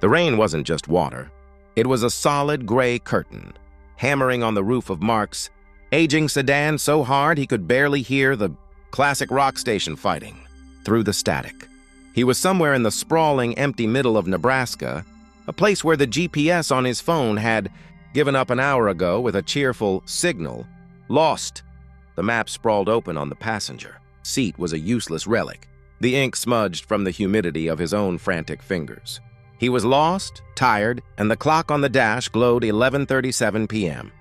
The rain wasn't just water. It was a solid gray curtain, hammering on the roof of Mark's aging sedan so hard he could barely hear the classic rock station fighting through the static. He was somewhere in the sprawling, empty middle of Nebraska, a place where the GPS on his phone had given up an hour ago with a cheerful signal. Lost. The map sprawled open on the passenger seat was a useless relic, the ink smudged from the humidity of his own frantic fingers. He was lost, tired, and the clock on the dash glowed 11:37 p.m.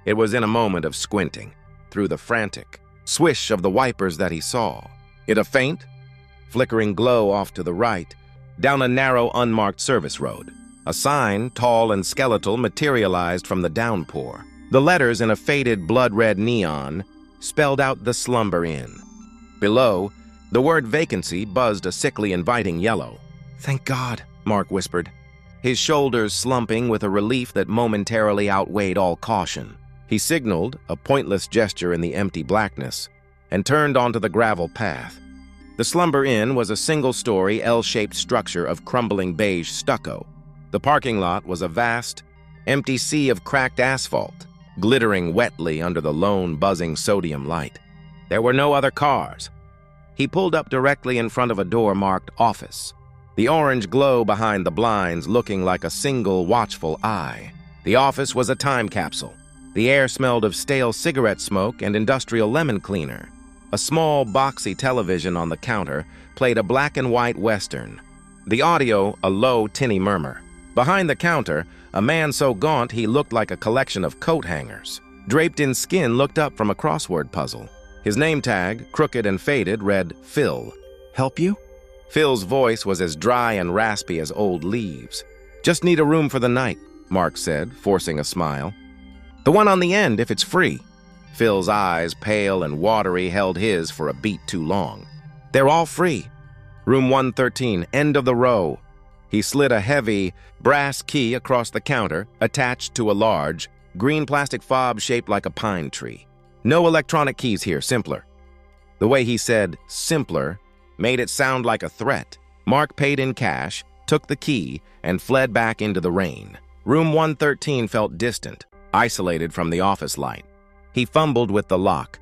It was in a moment of squinting through the frantic swish of the wipers that he saw. It a faint, flickering glow off to the right, down a narrow, unmarked service road. A sign, tall and skeletal, materialized from the downpour. The letters in a faded blood-red neon spelled out the Slumber Inn. Below, the word vacancy buzzed a sickly, inviting yellow. "Thank God," Mark whispered, his shoulders slumping with a relief that momentarily outweighed all caution. He signaled, a pointless gesture in the empty blackness, and turned onto the gravel path. The Slumber Inn was a single-story, L-shaped structure of crumbling beige stucco. The parking lot was a vast, empty sea of cracked asphalt, glittering wetly under the lone, buzzing sodium light. There were no other cars. He pulled up directly in front of a door marked Office, the orange glow behind the blinds looking like a single watchful eye. The office was a time capsule. The air smelled of stale cigarette smoke and industrial lemon cleaner. A small, boxy television on the counter played a black and white western. The audio, a low, tinny murmur. Behind the counter, a man so gaunt he looked like a collection of coat hangers, draped in skin, looked up from a crossword puzzle. His name tag, crooked and faded, read Phil. "Help you?" Phil's voice was as dry and raspy as old leaves. "Just need a room for the night," Mark said, forcing a smile. "The one on the end, if it's free." Phil's eyes, pale and watery, held his for a beat too long. "They're all free. Room 113, end of the row." He slid a heavy, brass key across the counter, attached to a large, green plastic fob shaped like a pine tree. "No electronic keys here, simpler." The way he said "simpler" made it sound like a threat. Mark paid in cash, took the key, and fled back into the rain. Room 113 felt distant, isolated from the office light. He fumbled with the lock,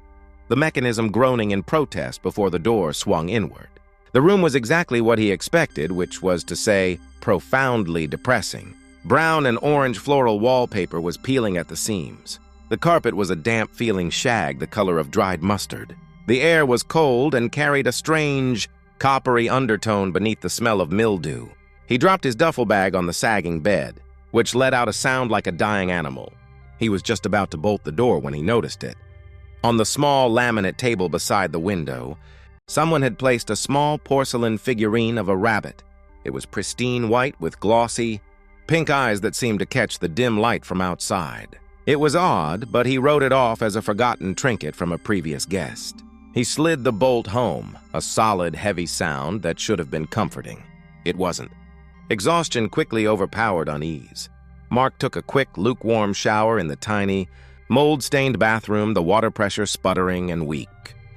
the mechanism groaning in protest before the door swung inward. The room was exactly what he expected, which was to say, profoundly depressing. Brown and orange floral wallpaper was peeling at the seams. The carpet was a damp-feeling shag the color of dried mustard. The air was cold and carried a strange, coppery undertone beneath the smell of mildew. He dropped his duffel bag on the sagging bed, which let out a sound like a dying animal. He was just about to bolt the door when he noticed it. On the small laminate table beside the window, someone had placed a small porcelain figurine of a rabbit. It was pristine white with glossy, pink eyes that seemed to catch the dim light from outside. It was odd, but he wrote it off as a forgotten trinket from a previous guest. He slid the bolt home, a solid, heavy sound that should have been comforting. It wasn't. Exhaustion quickly overpowered unease. Mark took a quick, lukewarm shower in the tiny, mold-stained bathroom, the water pressure sputtering and weak.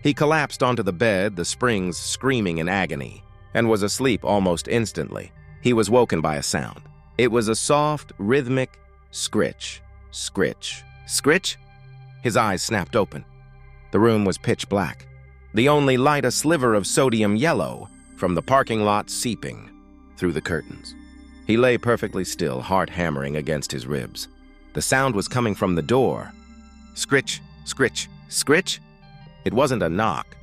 He collapsed onto the bed, the springs screaming in agony, and was asleep almost instantly. He was woken by a sound. It was a soft, rhythmic scritch, scritch, scritch. His eyes snapped open. The room was pitch black, the only light a sliver of sodium yellow from the parking lot seeping through the curtains. He lay perfectly still, heart hammering against his ribs. The sound was coming from the door. Scritch, scritch, scritch. It wasn't a knock.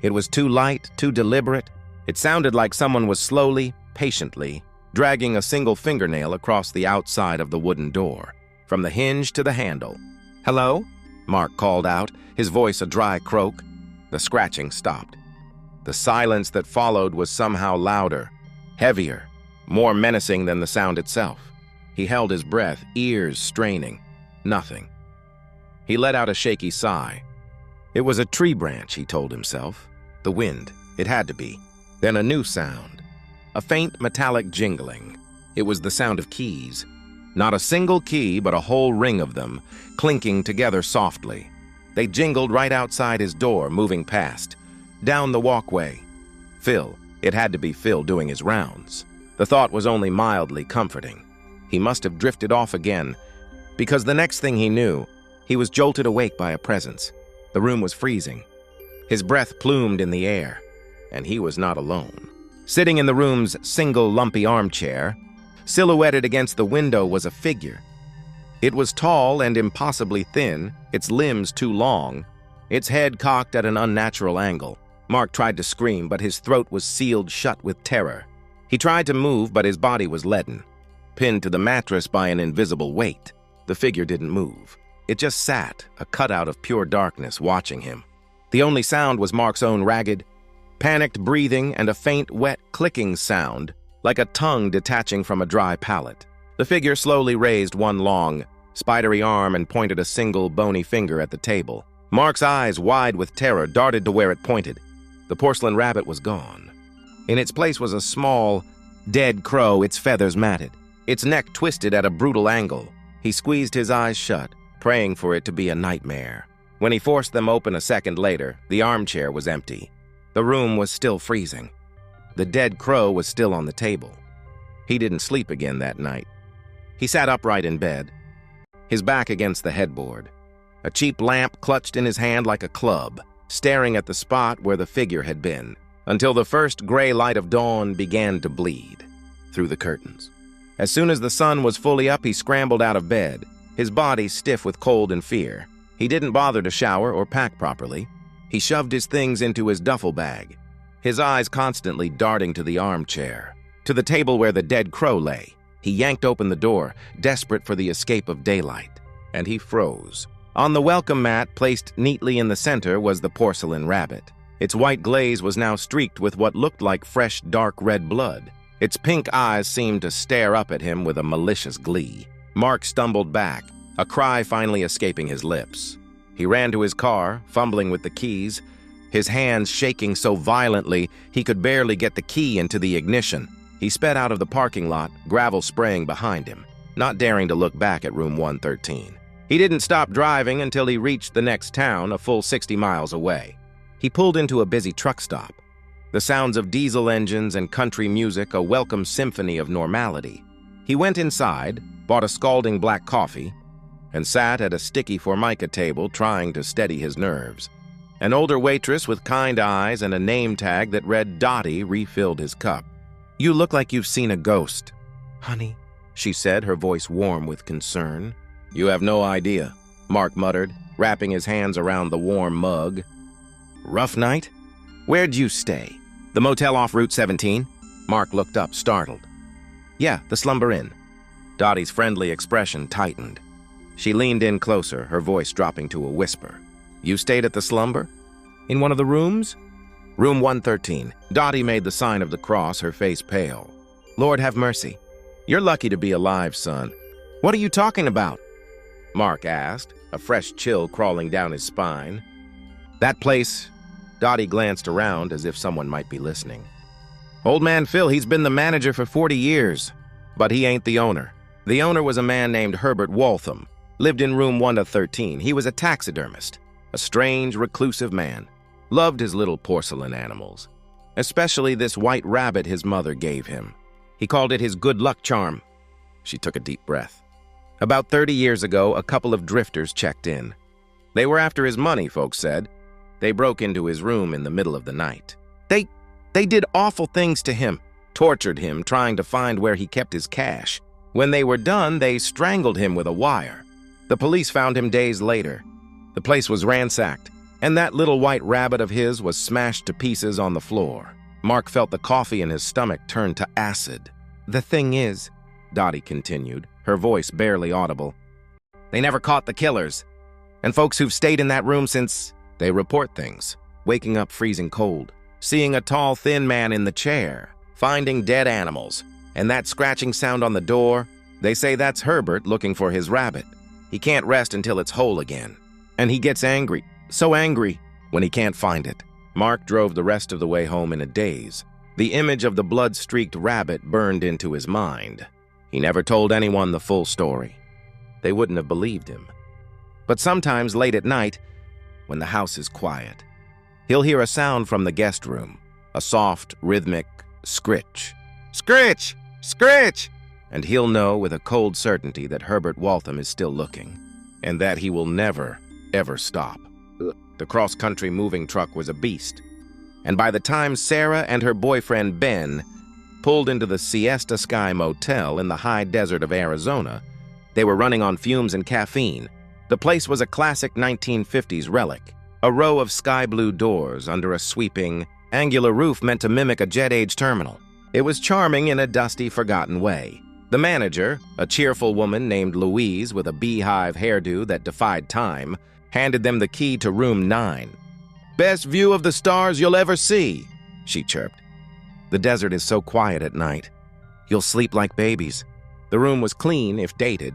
It was too light, too deliberate. It sounded like someone was slowly, patiently, dragging a single fingernail across the outside of the wooden door, from the hinge to the handle. "Hello?" Mark called out, his voice a dry croak. The scratching stopped. The silence that followed was somehow louder, heavier, more menacing than the sound itself. He held his breath, ears straining. Nothing. He let out a shaky sigh. It was a tree branch, he told himself. The wind. It had to be. Then a new sound. A faint metallic jingling. It was the sound of keys. Not a single key, but a whole ring of them, clinking together softly. They jingled right outside his door, moving past. Down the walkway. Phil. It had to be Phil doing his rounds. The thought was only mildly comforting. He must have drifted off again, because the next thing he knew, he was jolted awake by a presence. The room was freezing. His breath plumed in the air, and he was not alone. Sitting in the room's single lumpy armchair, silhouetted against the window was a figure. It was tall and impossibly thin, its limbs too long, its head cocked at an unnatural angle. Mark tried to scream, but his throat was sealed shut with terror. He tried to move, but his body was leaden, pinned to the mattress by an invisible weight. The figure didn't move. It just sat, a cutout of pure darkness, watching him. The only sound was Mark's own ragged, panicked breathing and a faint, wet, clicking sound, like a tongue detaching from a dry palate. The figure slowly raised one long, spidery arm and pointed a single, bony finger at the table. Mark's eyes, wide with terror, darted to where it pointed. The porcelain rabbit was gone. In its place was a small, dead crow, its feathers matted, its neck twisted at a brutal angle. He squeezed his eyes shut, praying for it to be a nightmare. When he forced them open a second later, the armchair was empty. The room was still freezing. The dead crow was still on the table. He didn't sleep again that night. He sat upright in bed, his back against the headboard, a cheap lamp clutched in his hand like a club, staring at the spot where the figure had been, until the first gray light of dawn began to bleed through the curtains. As soon as the sun was fully up, he scrambled out of bed, his body stiff with cold and fear. He didn't bother to shower or pack properly. He shoved his things into his duffel bag, his eyes constantly darting to the armchair, to the table where the dead crow lay. He yanked open the door, desperate for the escape of daylight, and he froze. On the welcome mat, placed neatly in the center, was the porcelain rabbit. Its white glaze was now streaked with what looked like fresh, dark red blood. Its pink eyes seemed to stare up at him with a malicious glee. Mark stumbled back, a cry finally escaping his lips. He ran to his car, fumbling with the keys, his hands shaking so violently he could barely get the key into the ignition. He sped out of the parking lot, gravel spraying behind him, not daring to look back at room 113. He didn't stop driving until he reached the next town, a full 60 miles away. He pulled into a busy truck stop. The sounds of diesel engines and country music, a welcome symphony of normality. He went inside, bought a scalding black coffee, and sat at a sticky formica table trying to steady his nerves. An older waitress with kind eyes and a name tag that read Dottie refilled his cup. "You look like you've seen a ghost, honey," she said, her voice warm with concern. "You have no idea," Mark muttered, wrapping his hands around the warm mug. "Rough night? Where'd you stay? The motel off Route 17? Mark looked up, startled. "Yeah, the Slumber Inn." Dottie's friendly expression tightened. She leaned in closer, her voice dropping to a whisper. "You stayed at the Slumber? In one of the rooms?" "Room 113. Dottie made the sign of the cross, her face pale. "Lord have mercy. You're lucky to be alive, son." "What are you talking about?" Mark asked, a fresh chill crawling down his spine. "That place." Dottie glanced around as if someone might be listening. "Old man Phil, he's been the manager for 40 years, but he ain't the owner. The owner was a man named Herbert Waltham, lived in room 113. He was a taxidermist, a strange, reclusive man. Loved his little porcelain animals, especially this white rabbit his mother gave him. He called it his good luck charm." She took a deep breath. "About 30 years ago, a couple of drifters checked in. They were after his money, folks said. They broke into his room in the middle of the night. They did awful things to him, tortured him, trying to find where he kept his cash. When they were done, they strangled him with a wire. The police found him days later. The place was ransacked, and that little white rabbit of his was smashed to pieces on the floor." Mark felt the coffee in his stomach turn to acid. "The thing is," Dottie continued, her voice barely audible, "they never caught the killers. And folks who've stayed in that room since, they report things. Waking up freezing cold, seeing a tall, thin man in the chair, finding dead animals, and that scratching sound on the door. They say that's Herbert looking for his rabbit. He can't rest until it's whole again. And he gets angry, so angry, when he can't find it." Mark drove the rest of the way home in a daze. The image of the blood-streaked rabbit burned into his mind. He never told anyone the full story. They wouldn't have believed him. But sometimes late at night, when the house is quiet, he'll hear a sound from the guest room, a soft, rhythmic scritch. "Scritch!" "Scritch!" And he'll know with a cold certainty that Herbert Waltham is still looking, and that he will never, ever stop. The cross-country moving truck was a beast, and by the time Sarah and her boyfriend Ben pulled into the Siesta Sky Motel in the high desert of Arizona, they were running on fumes and caffeine. The place was a classic 1950s relic, a row of sky-blue doors under a sweeping, angular roof meant to mimic a jet-age terminal. It was charming in a dusty, forgotten way. The manager, a cheerful woman named Louise with a beehive hairdo that defied time, handed them the key to room 9. "Best view of the stars you'll ever see," she chirped. "The desert is so quiet at night. You'll sleep like babies." The room was clean, if dated,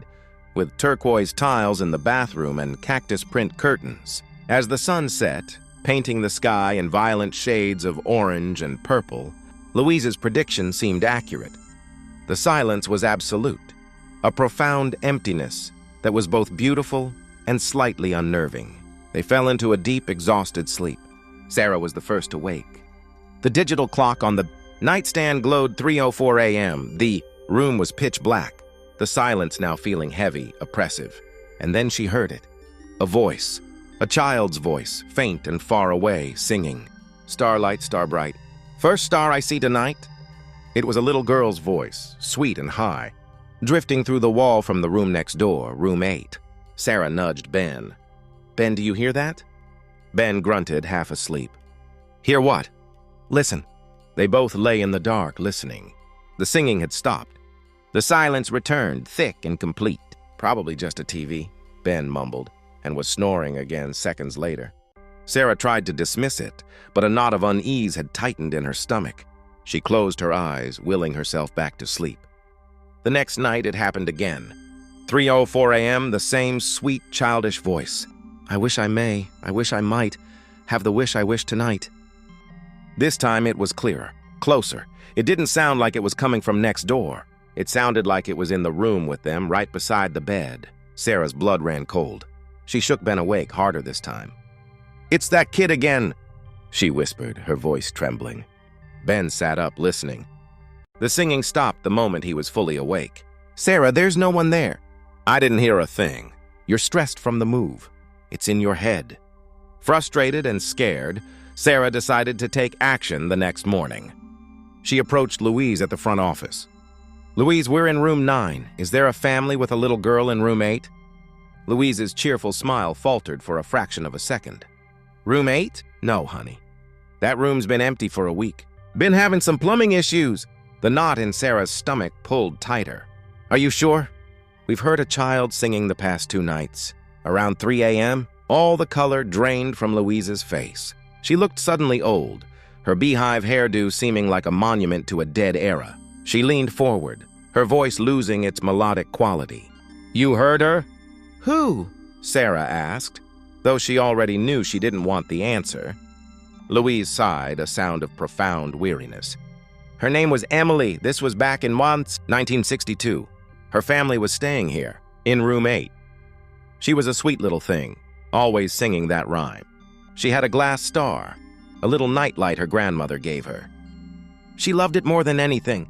with turquoise tiles in the bathroom and cactus print curtains. As the sun set, painting the sky in violent shades of orange and purple, Louise's prediction seemed accurate. The silence was absolute, a profound emptiness that was both beautiful and slightly unnerving. They fell into a deep, exhausted sleep. Sarah was the first to wake. The digital clock on the nightstand glowed 3:04 a.m. The room was pitch black, the silence now feeling heavy, oppressive. And then she heard it. A voice, a child's voice, faint and far away, singing, "Starlight, star bright, first star I see tonight." It was a little girl's voice, sweet and high, drifting through the wall from the room next door, room 8. Sarah nudged Ben. "Ben, do you hear that?" Ben grunted, half asleep. "Hear what?" "Listen." They both lay in the dark, listening. The singing had stopped. The silence returned, thick and complete. "Probably just a TV," Ben mumbled, and was snoring again seconds later. Sarah tried to dismiss it, but a knot of unease had tightened in her stomach. She closed her eyes, willing herself back to sleep. The next night it happened again. 3:04 a.m., the same sweet, childish voice. "I wish I may, I wish I might, have the wish I wish tonight." This time it was clearer, closer. It didn't sound like it was coming from next door. It sounded like it was in the room with them, right beside the bed. Sarah's blood ran cold. She shook Ben awake, harder this time. "It's that kid again," she whispered, her voice trembling. Ben sat up, listening. The singing stopped the moment he was fully awake. "Sarah, there's no one there." "I didn't hear a thing. You're stressed from the move. It's in your head." Frustrated and scared, Sarah decided to take action the next morning. She approached Louise at the front office. "Louise, we're in room 9. Is there a family with a little girl in room 8? Louise's cheerful smile faltered for a fraction of a second. "Room 8? No, honey. That room's been empty for a week. Been having some plumbing issues." The knot in Sarah's stomach pulled tighter. "Are you sure?" "We've heard a child singing the past 2 nights. Around 3 a.m., all the color drained from Louise's face. She looked suddenly old, her beehive hairdo seeming like a monument to a dead era. She leaned forward, her voice losing its melodic quality. "You heard her?" "Who?" Sarah asked, though she already knew she didn't want the answer. Louise sighed, a sound of profound weariness. "Her name was Emily. This was back in 1962. Her family was staying here, in room 8. She was a sweet little thing, always singing that rhyme. She had a glass star, a little nightlight her grandmother gave her. She loved it more than anything."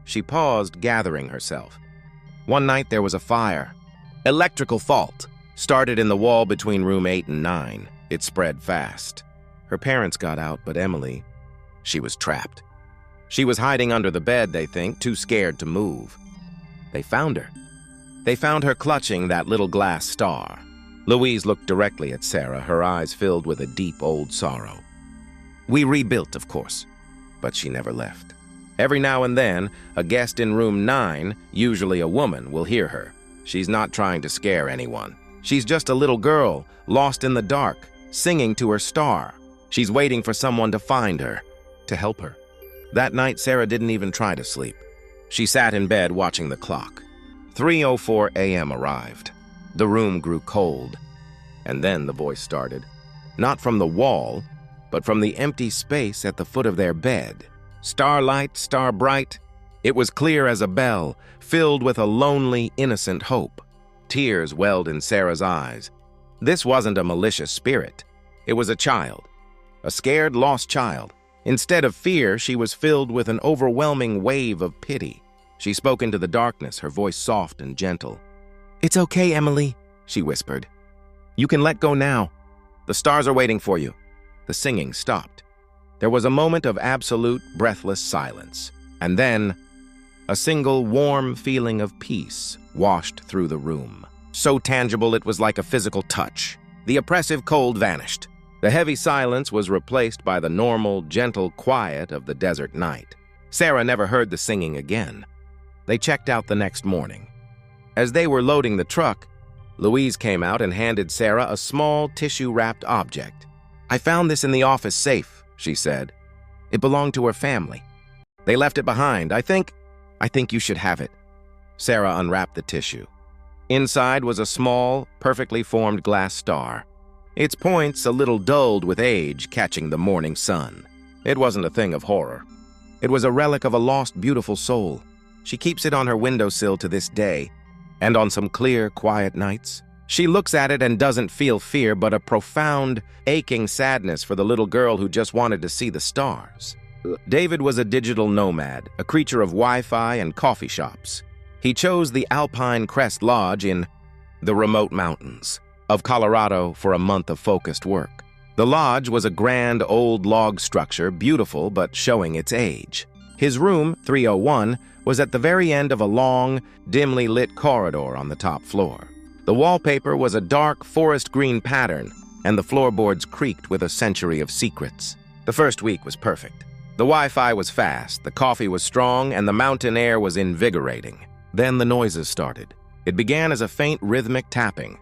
She paused, gathering herself. "One night there was a fire. Electrical fault. Started in the wall between room 8 and 9. It spread fast. Her parents got out, but Emily, she was trapped. She was hiding under the bed, they think, too scared to move. They found her. They found her clutching that little glass star." Louise looked directly at Sarah, her eyes filled with a deep old sorrow. "We rebuilt, of course, but she never left. Every now and then, a guest in room 9, usually a woman, will hear her. She's not trying to scare anyone. She's just a little girl, lost in the dark, singing to her star. She's waiting for someone to find her, to help her." That night, Sarah didn't even try to sleep. She sat in bed watching the clock. 3:04 a.m. arrived. The room grew cold. And then the voice started. Not from the wall, but from the empty space at the foot of their bed. "Starlight, star bright." It was clear as a bell, filled with a lonely, innocent hope. Tears welled in Sarah's eyes. This wasn't a malicious spirit. It was a child. A scared, lost child. Instead of fear, she was filled with an overwhelming wave of pity. She spoke into the darkness, her voice soft and gentle. "It's okay, Emily," she whispered. "You can let go now. The stars are waiting for you." The singing stopped. There was a moment of absolute, breathless silence, and then a single warm feeling of peace washed through the room. So tangible it was like a physical touch. The oppressive cold vanished. The heavy silence was replaced by the normal, gentle quiet of the desert night. Sarah never heard the singing again. They checked out the next morning. As they were loading the truck, Louise came out and handed Sarah a small tissue-wrapped object. "I found this in the office safe," she said. "It belonged to her family. They left it behind. I think you should have it." Sarah unwrapped the tissue. Inside was a small, perfectly formed glass star, its points a little dulled with age catching the morning sun. It wasn't a thing of horror. It was a relic of a lost, beautiful soul. She keeps it on her windowsill to this day, and on some clear, quiet nights, she looks at it and doesn't feel fear, but a profound, aching sadness for the little girl who just wanted to see the stars. David was a digital nomad, a creature of Wi-Fi and coffee shops. He chose the Alpine Crest Lodge in the remote mountains of Colorado for a month of focused work. The lodge was a grand old log structure, beautiful but showing its age. His room, 301, was at the very end of a long, dimly lit corridor on the top floor. The wallpaper was a dark forest green pattern, and the floorboards creaked with a century of secrets. The first week was perfect. The Wi-Fi was fast, the coffee was strong, and the mountain air was invigorating. Then the noises started. It began as a faint rhythmic tapping.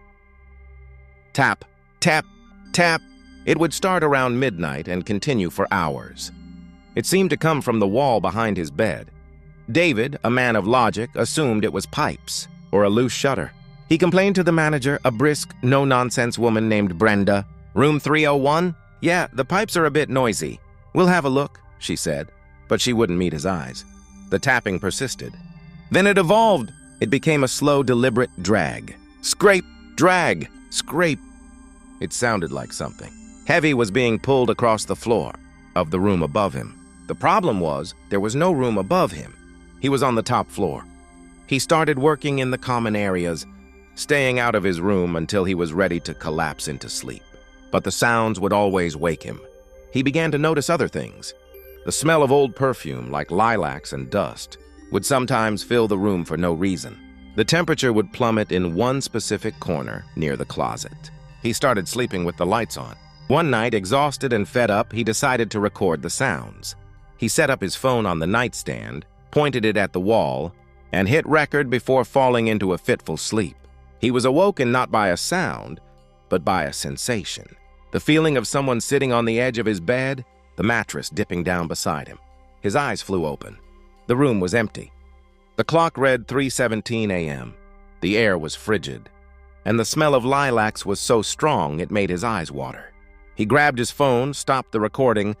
Tap, tap, tap. It would start around midnight and continue for hours. It seemed to come from the wall behind his bed. David, a man of logic, assumed it was pipes or a loose shutter. He complained to the manager, a brisk, no-nonsense woman named Brenda. "Room 301? Yeah, the pipes are a bit noisy. We'll have a look," she said, but she wouldn't meet his eyes. The tapping persisted. Then it evolved. It became a slow, deliberate drag. Scrape, drag, scrape. It sounded like something. Heavy was being pulled across the floor of the room above him. The problem was, there was no room above him. He was on the top floor. He started working in the common areas, staying out of his room until he was ready to collapse into sleep. But the sounds would always wake him. He began to notice other things. The smell of old perfume, like lilacs and dust, would sometimes fill the room for no reason. The temperature would plummet in one specific corner near the closet. He started sleeping with the lights on. One night, exhausted and fed up, he decided to record the sounds. He set up his phone on the nightstand, pointed it at the wall, and hit record before falling into a fitful sleep. He was awoken not by a sound, but by a sensation. The feeling of someone sitting on the edge of his bed, the mattress dipping down beside him. His eyes flew open. The room was empty. The clock read 3:17 a.m. The air was frigid, and the smell of lilacs was so strong it made his eyes water. He grabbed his phone, stopped the recording,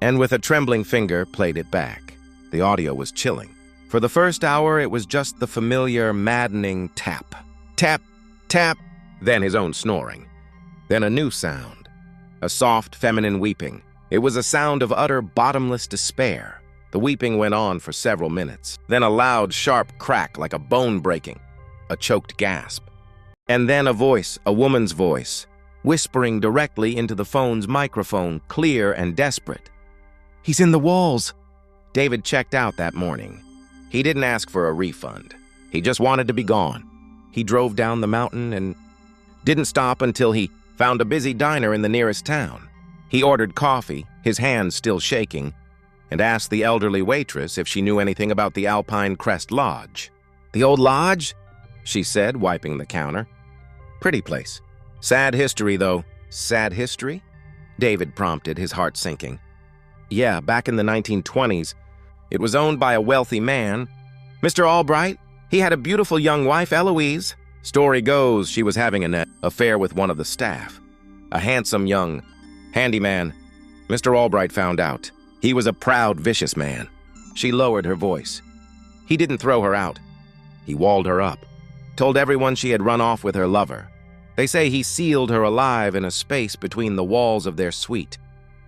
and with a trembling finger played it back. The audio was chilling. For the first hour, it was just the familiar, maddening tap. Tap, tap, then his own snoring. Then a new sound, a soft, feminine weeping. It was a sound of utter, bottomless despair. The weeping went on for several minutes. Then a loud, sharp crack like a bone breaking, a choked gasp. And then a voice, a woman's voice, whispering directly into the phone's microphone, clear and desperate. "He's in the walls." David checked out that morning. He didn't ask for a refund. He just wanted to be gone. He drove down the mountain and didn't stop until he found a busy diner in the nearest town. He ordered coffee, his hands still shaking, and asked the elderly waitress if she knew anything about the Alpine Crest Lodge. "The old lodge?" she said, wiping the counter. "Pretty place. Sad history, though." "Sad history?" David prompted, his heart sinking. "Yeah, back in the 1920s. It was owned by a wealthy man. Mr. Albright, he had a beautiful young wife, Eloise. Story goes she was having an affair with one of the staff. A handsome young handyman. Mr. Albright found out. He was a proud, vicious man." She lowered her voice. "He didn't throw her out. He walled her up, told everyone she had run off with her lover. They say he sealed her alive in a space between the walls of their suite.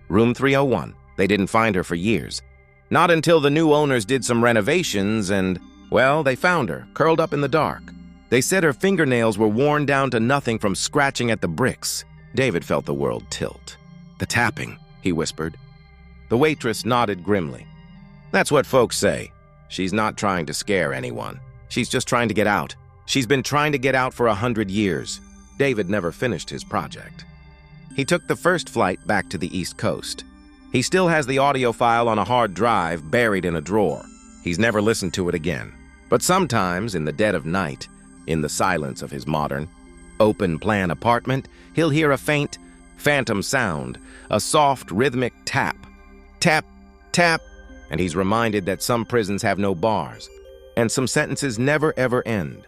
Room 301. They didn't find her for years. Not until the new owners did some renovations and Well, they found her, curled up in the dark. They said her fingernails were worn down to nothing from scratching at the bricks. David felt the world tilt. "The tapping," he whispered. The waitress nodded grimly. "That's what folks say. She's not trying to scare anyone. She's just trying to get out. She's been trying to get out for 100 years. David never finished his project. He took the first flight back to the East Coast. He still has the audio file on a hard drive buried in a drawer. He's never listened to it again. But sometimes, in the dead of night, in the silence of his modern, open-plan apartment, he'll hear a faint, phantom sound, a soft, rhythmic tap. Tap, tap, and he's reminded that some prisons have no bars, and some sentences never ever end.